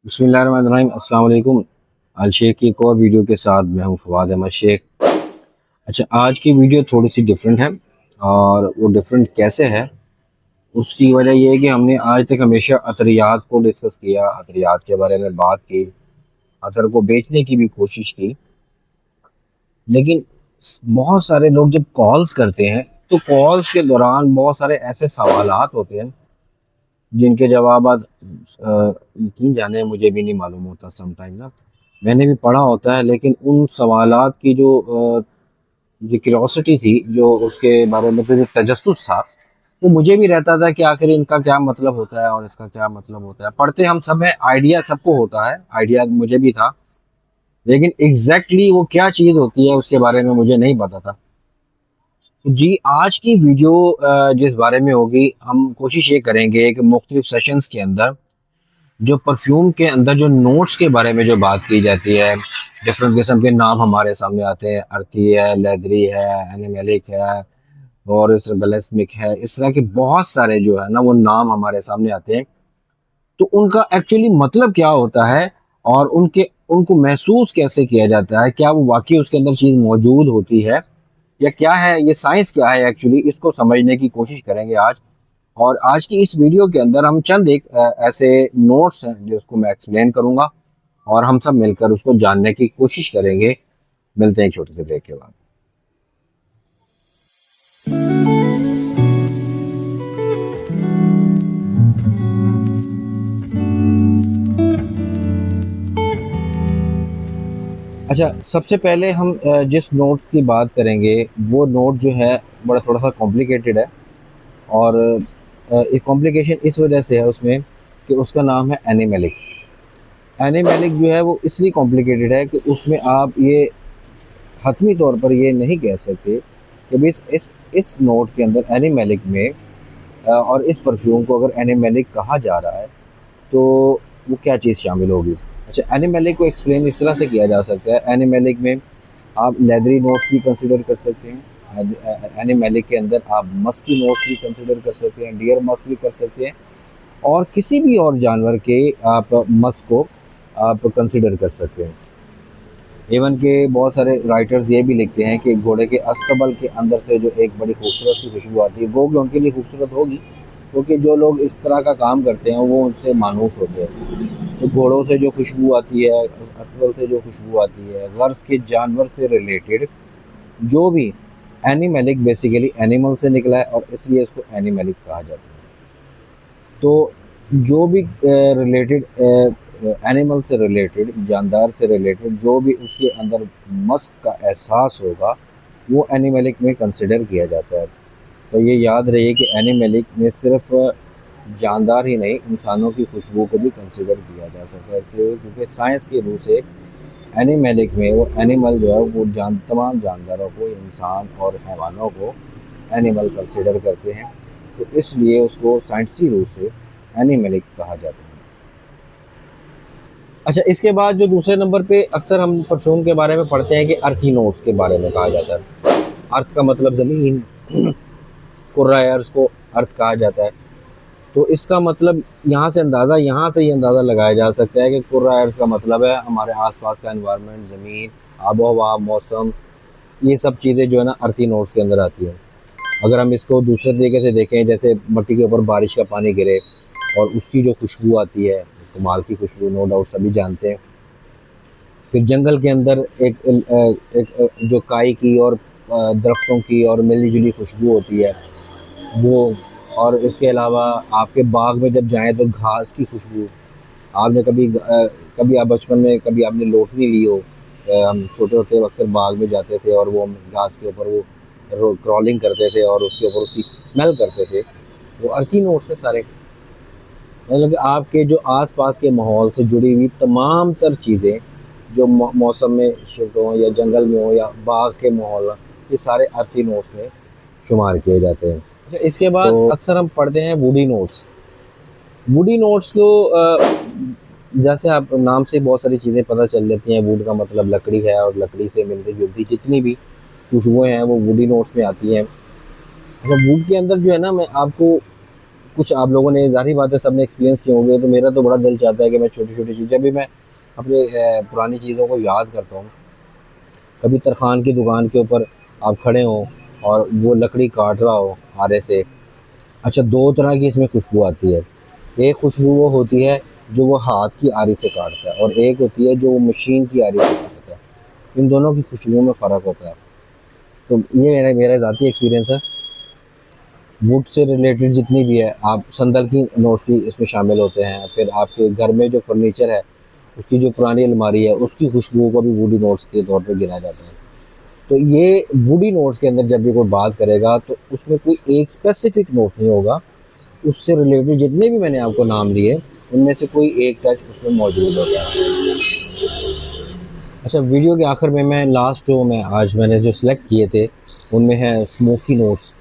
बिस्मिल्लाहिर्रहमानिर्रहीम। अस्सलाम वालेकुम। अल शेख की एक और वीडियो के साथ मैं हूँ फवाद अहमद शेख। अच्छा, आज की वीडियो थोड़ी सी डिफरेंट है और वो डिफरेंट कैसे है उसकी वजह यह है कि हमने आज तक हमेशा अतरियात को डिस्कस किया, अतरियात के बारे में बात की, अतर को बेचने की भी कोशिश की। लेकिन बहुत सारे लोग जब कॉल्स करते हैं तो कॉल्स के दौरान बहुत सारे ऐसे सवालात होते हैं जिनके जवाब आज यकीन जाने मुझे भी नहीं मालूम होता समटाइम ना। मैंने भी पढ़ा होता है लेकिन उन सवालात की जो क्यूरियोसिटी थी, जो उसके बारे में जो तजस्सुस था, वो मुझे भी रहता था कि आखिर इनका क्या मतलब होता है और इसका क्या मतलब होता है। पढ़ते हम सब हैं, आइडिया सबको होता है, आइडिया मुझे भी था, लेकिन एग्जैक्टली वो क्या चीज़ होती है उसके बारे में मुझे नहीं पता था। जी, आज की वीडियो जिस बारे में होगी, हम कोशिश ये करेंगे कि मुख्तलिफ सेशंस के अंदर जो परफ्यूम के अंदर जो नोट्स के बारे में जो बात की जाती है, डिफरेंट किस्म के नाम हमारे सामने आते हैं, अर्थी है, लेदरी है, एनिमेलिक है और इस बलेस्मिक है, इस तरह के बहुत सारे जो है ना वो नाम हमारे सामने आते हैं। तो उनका एक्चुअली मतलब क्या होता है और उनके उनको महसूस कैसे किया जाता है, क्या वो वाकई उसके अंदर चीज़ मौजूद होती है या क्या है, ये साइंस क्या है एक्चुअली, इसको समझने की कोशिश करेंगे आज। और आज की इस वीडियो के अंदर हम चंद एक ऐसे नोट्स हैं जिसको मैं एक्सप्लेन करूंगा और हम सब मिलकर उसको जानने की कोशिश करेंगे। मिलते हैं एक छोटे से ब्रेक के बाद। अच्छा, सबसे पहले हम जिस नोट की बात करेंगे वो नोट जो है बड़ा थोड़ा सा कॉम्प्लिकेटेड है। और एक कॉम्प्लिकेशन इस वजह से है उसमें कि उसका नाम है एनिमेलिक। एनिमेलिक जो है वो इसलिए कॉम्प्लिकेटेड है कि उसमें आप ये हतमी तौर पर ये नहीं कह सकते कि भाई इस नोट के अंदर एनिमेलिक में और इस परफ्यूम को अगर एनिमेलिक कहा जा रहा है तो वो क्या चीज़ शामिल होगी। अच्छा, एनिमेलिक को एक्सप्लेन इस तरह से किया जा सकता है, एनिमेलिक में आप लेदरी नोट्स भी कंसिडर कर सकते हैं, एनिमेलिक के अंदर आप मस्की नोट्स भी कंसिडर कर सकते हैं, डियर मस्क भी कर सकते हैं, और किसी भी और जानवर के आप मस्क को आप कंसिडर कर सकते हैं। इवन के बहुत सारे राइटर्स ये भी लिखते हैं कि घोड़े के अस्तबल के अंदर से जो एक बड़ी खूबसूरत सी खुशबू आती है वो भी उनके लिए खूबसूरत होगी, क्योंकि जो लोग इस तरह का काम करते हैं वो उनसे मानूस होते हैं। तो घोड़ों से जो खुशबू आती है, अस्तबल से जो खुशबू आती है, गर्ज के जानवर से रिलेटेड जो भी, एनिमेलिक बेसिकली एनिमल से निकला है और इसलिए इसको एनिमेलिक कहा जाता है। तो जो भी रिलेटेड एनिमल से रिलेटेड, जानदार से रिलेटेड जो भी उसके अंदर मस्क का एहसास होगा वो एनिमेलिक में कंसिडर किया जाता है। तो ये याद रहिए कि एनिमेलिक में सिर्फ जानदार ही नहीं, इंसानों की खुशबू को भी कंसिडर किया जा सकता है, इसलिए क्योंकि साइंस की रूह से एनिमेलिक में वो एनिमल जो है वो तमाम जानदारों को, इंसान और हैवानों को एनिमल कंसिडर करते हैं, तो इसलिए उसको साइंसी रूप से एनिमेलिक कहा जाता है। अच्छा, इसके बाद जो दूसरे नंबर पे अक्सर हम परफ्यूम के बारे में पढ़ते हैं कि अर्थी नोट्स के बारे में कहा जाता है। अर्थ का मतलब ज़मीन, कुर्रा अर्थ को अर्थ कहा जाता है। तो इसका मतलब यहाँ से ही अंदाज़ा लगाया जा सकता है कि कुर्रा अर्थ का मतलब है हमारे आसपास का एनवायरनमेंट, ज़मीन, आबो हवा, मौसम, ये सब चीज़ें जो है ना अर्थी नोट्स के अंदर आती हैं। अगर हम इसको दूसरे तरीके से देखें, जैसे मिट्टी के ऊपर बारिश का पानी गिरे और उसकी जो खुशबू आती है, कमाल की खुशबू, नो डाउट सभी जानते हैं। फिर जंगल के अंदर एक जो काई की और दरख्तों की और मिली जुली खुशबू होती है वो। और इसके अलावा आपके बाग में जब जाएं तो घास की खुशबू, आपने कभी आप बचपन में कभी आपने लोटनी ली हो, हम छोटे होते वक्त अक्सर बाग में जाते थे और वो हम घास के ऊपर वो क्रॉलिंग करते थे और उसके ऊपर उसकी स्मेल करते थे, वो अर्थी नोट्स से सारे। मतलब कि आपके जो आसपास के माहौल से जुड़ी हुई तमाम तर चीज़ें जो मौसम में शिफ्ट हों या जंगल में हो या बाग के माहौल, ये सारे अर्थी नोट्स में शुमार किए जाते हैं। अच्छा, इसके बाद तो अक्सर हम पढ़ते हैं वुडी नोट्स। वुडी नोट्स को जैसे आप नाम से बहुत सारी चीज़ें पता चल जाती हैं। वुड का मतलब लकड़ी है और लकड़ी से मिलती जुलती जितनी भी खुशबुएं हैं वो वुडी नोट्स में आती हैं। अच्छा, वुड के अंदर जो है ना, मैं आपको कुछ आप लोगों ने ज़ाहिर बात है सबने एक्सपीरियंस किए होंगे, तो मेरा तो बड़ा दिल चाहता है कि मैं छोटी-छोटी चीज़ जब भी मैं अपने पुरानी चीज़ों को याद करता हूँ, कभी तरखान की दुकान के ऊपर आप खड़े हों और वो लकड़ी काट रहा हो आरे से। अच्छा, 2 तरह की इसमें खुशबू आती है। एक खुशबू वो होती है जो वो हाथ की आरी से काटता है और एक होती है जो वो मशीन की आरी से काटता है। इन दोनों की खुशबू में फ़र्क होता है। तो ये मेरा मेरा ज़ाती एक्सपीरियंस है। वुड से रिलेटेड जितनी भी है, आप संदल की नोट्स भी इसमें शामिल होते हैं। फिर आपके घर में जो फर्नीचर है, उसकी जो पुरानी अलमारी है, उसकी खुशबू को भी वुडी नोट्स के तौर पे गिना जाता है। तो ये वुडी नोट्स के अंदर जब भी कोई बात करेगा तो उसमें कोई एक स्पेसिफिक नोट नहीं होगा, उससे रिलेटेड जितने भी मैंने आपको नाम लिए उनमें से कोई एक टच उसमें मौजूद होता है। अच्छा, वीडियो के आखिर में मैं लास्ट जो मैंने जो सिलेक्ट किए थे उनमें है स्मोकी नोट्स।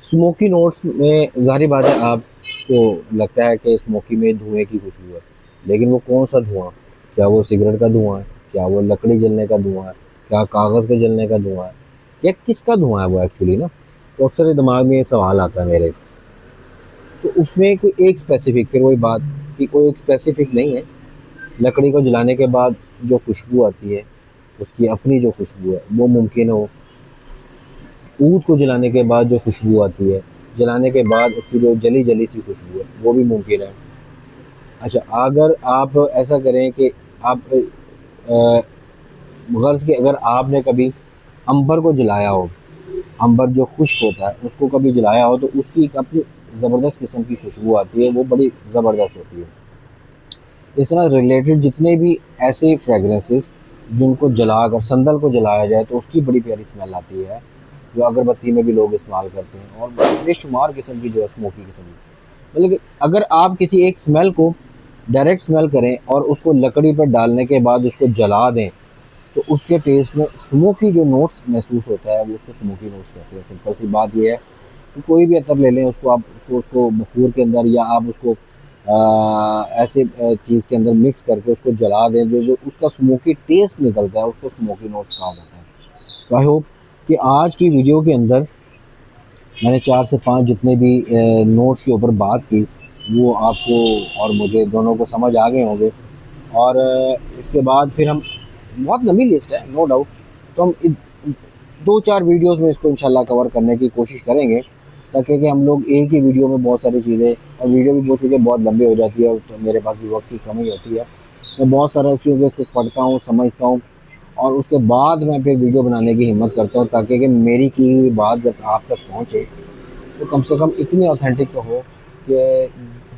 स्मोकी नोट्स में ज़ाहिर बात है आपको लगता है कि स्मोकी में धुएँ की खुशबू है, लेकिन वो कौन-सा धुआँ? क्या वो सिगरेट का धुआँ है? क्या वो लकड़ी जलने का धुआँ है? क्या कागज़ के जलने का धुआँ है? या किसका धुआँ है वो एक्चुअली ना? तो अक्सर दिमाग में ये सवाल आता है मेरे। तो उसमें कोई एक स्पेसिफ़िक फिर वही बात कि कोई एक स्पेसिफ़िक नहीं है। लकड़ी को जलाने के बाद जो खुशबू आती है, उसकी अपनी जो खुशबू है, वो मुमकिन हो। ऊद को जलाने के बाद जो खुशबू आती है, जलाने के बाद उसकी जो जली-जली सी खुशबू है, वो भी मुमकिन है। अच्छा, अगर आप ऐसा करें कि आप ग़र्ज़ के अगर आपने कभी अंबर को जलाया हो, अंबर जो खुश्क होता है, उसको कभी जलाया हो, तो उसकी एक अपनी ज़बरदस्त किस्म की खुशबू आती है, वो बड़ी ज़बरदस्त होती है। इस तरह रिलेटेड जितने भी ऐसे फ्रेगरेंसेस जिनको जलाकर संदल को जलाया जाए तो उसकी बड़ी प्यारी स्मेल आती है, जो अगरबत्ती में भी लोग इस्तेमाल करते हैं और बेशुमार किस्म की जो है स्मोकी किस्म की। मतलब अगर आप किसी एक स्मेल को डायरेक्ट स्मेल करें और उसको लकड़ी पर डालने के बाद उसको जला दें, तो उसके टेस्ट में स्मोकी जो नोट्स महसूस होता है वो उसको स्मोकी नोट्स कहते हैं। सिंपल सी बात ये है कि कोई भी अतर ले लें, उसको आप उसको बखूर के अंदर या आप उसको ऐसे चीज़ के अंदर मिक्स करके उसको जला दें, जो जो उसका स्मोकी टेस्ट निकलता है उसको स्मोकी नोट्स कहा जाता है। तो आई होप कि आज की वीडियो के अंदर मैंने 4 से 5 जितने भी नोट्स के ऊपर बात की, वो आपको और मुझे दोनों को समझ आ गए होंगे। और इसके बाद फिर हम बहुत लंबी लिस्ट है नो डाउट, तो हम 2-4 वीडियोस में इसको इंशाल्लाह कवर करने की कोशिश करेंगे, ताकि कि हम लोग एक ही वीडियो में बहुत सारी चीज़ें, और वीडियो भी बहुत चीज़ें बहुत लंबी हो जाती है तो मेरे पास भी वक्त की कमी होती है। मैं बहुत सारा चीज़ों को पढ़ता हूँ, समझता हूँ और उसके बाद मैं फिर वीडियो बनाने की हिम्मत करता हूँ, ताकि कि मेरी की हुई बात जब आप तक पहुँचे तो कम से कम इतनी ऑथेंटिक तो हो कि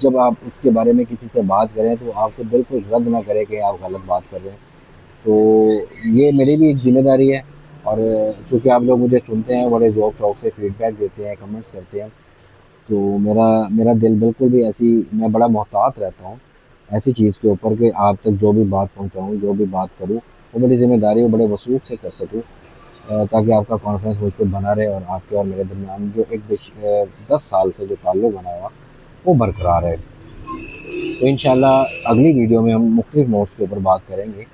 जब आप उसके बारे में किसी से बात करें तो आपको बिल्कुल रद्द ना करे कि आप गलत बात कर रहे हैं। तो ये मेरी भी एक ज़िम्मेदारी है, और चूँकि आप लोग मुझे सुनते हैं, बड़े ज़ौक़ शौक़ से फ़ीडबैक देते हैं, कमेंट्स करते हैं, तो मेरा मेरा दिल बिल्कुल भी ऐसी, मैं बड़ा मोहतात रहता हूँ ऐसी चीज़ के ऊपर कि आप तक जो भी बात पहुँचाऊँ, जो भी बात करूँ, वो मेरी ज़िम्मेदारी है, बड़े वसूख से कर सकूँ, ताकि आपका कॉन्फिडेंस मुझ पे बना रहे और आपके और मेरे दरमियान जो 10 साल से जो ताल्लुक़ बना हुआ, वो बरकरार है। तो इंशाल्लाह अगली वीडियो में हम मुख्तलिफ नोट्स के ऊपर बात करेंगे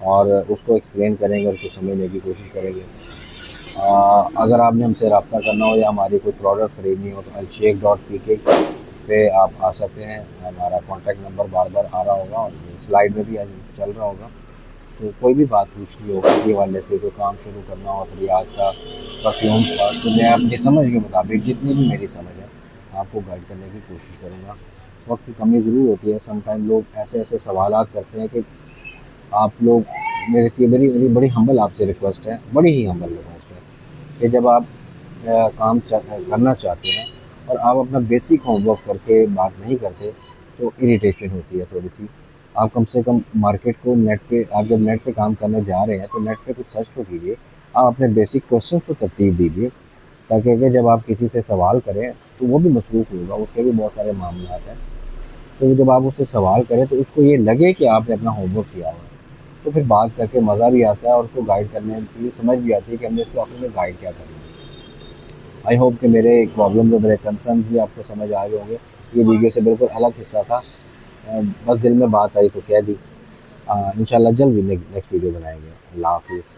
और उसको एक्सप्लेन करेंगे और उसको समझने की कोशिश करेंगे। अगर आपने हमसे रब्ता करना हो या हमारी कोई प्रोडक्ट ख़रीदनी हो तो alsheikh.pk पे आप आ सकते हैं। हमारा कॉन्टैक्ट नंबर बार-बार आ रहा होगा और स्लाइड में भी चल रहा होगा। तो कोई भी बात पूछनी हो, किसी हवाले से कोई काम शुरू करना हो, रियाज का, परफ्यूम्स का, तो मैं अपनी समझ के मुताबिक जितनी भी मेरी समझ है आपको गाइड करने की कोशिश करूँगा। वक्त की कमी ज़रूर होती है, समटाइम लोग ऐसे-ऐसे सवालात करते हैं कि आप लोग, मेरे से मेरी मेरी बड़ी हम्बल आपसे रिक्वेस्ट है, बड़ी ही हम्बल रिक्वेस्ट है कि जब आप काम करना चाहते हैं और आप अपना बेसिक होमवर्क करके बात नहीं करते, तो इरिटेशन होती है थोड़ी-सी। आप कम से कम मार्केट को नेट पे, आप जब नेट पे काम करने जा रहे हैं, तो नेट पे कुछ सर्च तो कीजिए। आप अपने बेसिक क्वेश्चन को तरतीब दीजिए, ताकि अगर जब आप किसी से सवाल करें, तो वो भी मसरूफ़ होगा, उसके भी बहुत सारे मामलात हैं। तो जब आप उससे सवाल करें, तो उसको ये लगे कि आपने अपना होमवर्क किया हुआ है, तो फिर बात करके मज़ा भी आता है और उसको गाइड करने के लिए समझ भी आती है कि हमने इसको आखिर में गाइड क्या करना है। आई होप कि मेरे प्रॉब्लम्स और मेरे कंसर्न्स भी आपको समझ आ गए होंगे। ये वीडियो से बिल्कुल अलग हिस्सा था, बस दिल में बात आई तो कह दी। इंशाल्लाह जल्द ही नेक्स्ट वीडियो बनाएंगे। अल्लाह हाफिज़।